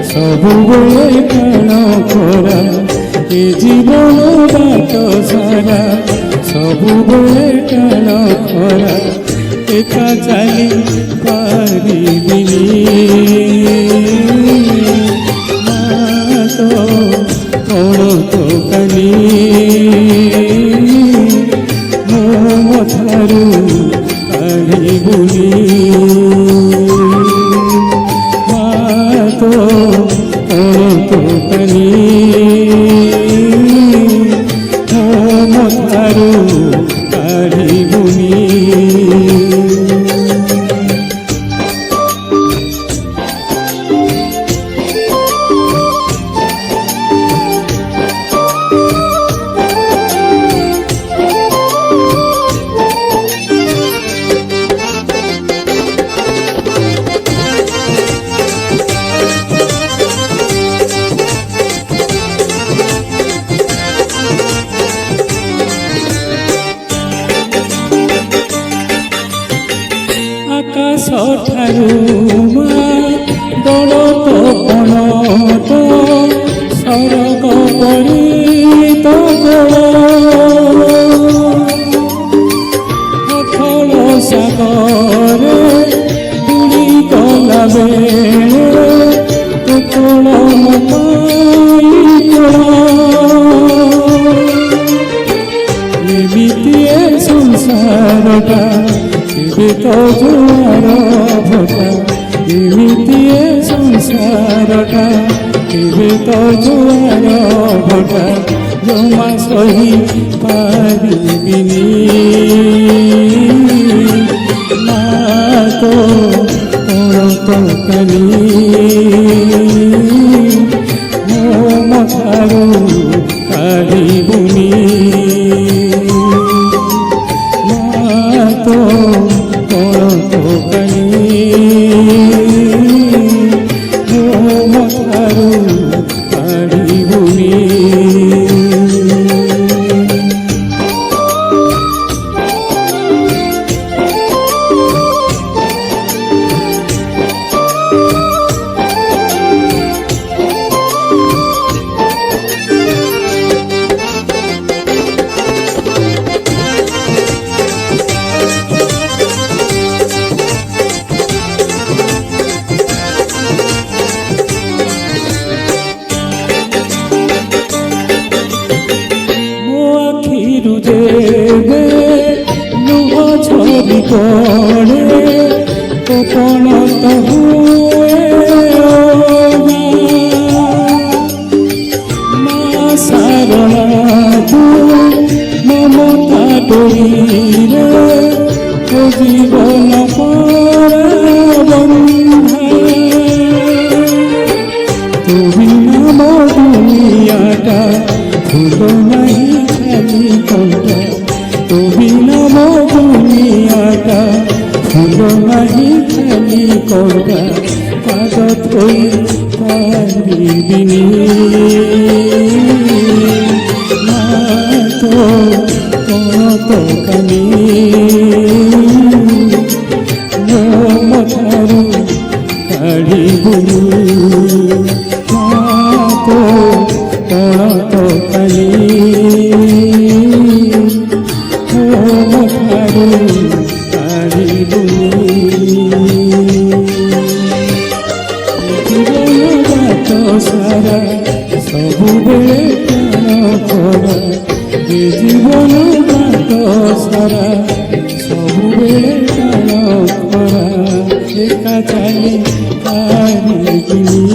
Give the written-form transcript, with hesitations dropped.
ସବୁବେଳେ କାଣ ଖରା ଏ ଜୀବନ ବାଟ ସାରା ସବୁବେଳେ କାଣ ଖରା ଏକା ଚାଲି ପାରିବିନି ମା ତ କଣ ତ କାଲି ମୋ ମଥାରୁ କାଢ଼ିବୁନି ମା ତ କଣ ତ କାଲି ମୋ ମଥାରୁ କାଢ଼ିବୁନି আকাশঠাରୁ মা দଳ তপন তো সরগ পৰি তগল অথল সাগরে বুড়ি গলা বেলে তোল এমিতিয়ে সংসারটা ଏବେ ତ ଜୁଆର ଭଟା ଏମିତିଏ ସଂସାରଟା ଏବେ ତ ଜୁଆର ଭଟା ଜମା ସହି ପାରିବିନି ମା ତ କଣ ତ କାଲି ମୋ ମଥାରୁ କାଢ଼ିବୁନି যেবে লুহ ঝরি পড়ে কোপন তো হুয়ে মা সারণা তু মমতা ডোরিরে ও জীবন বন্ধা তুমি নাম দুনিয়াটা ভুলো নাই তুমি নাম দুনিয়াটা ফুলো নাহি খালি কটা কাগজ হই পারিবিনি মা তো কত কালি ମୋ ମଥାରୁ କାଢ଼ିବୁନି ମା ତ କଣ ତ କାଲି সারা ସବୁବେଳେ କାଣ ଖରା ଏ ଜୀବନ ବାଟ ସାରା ସବୁବେଳେ କାଣ ଖରା ଏକା ଚାଲି ପାରିବିନି।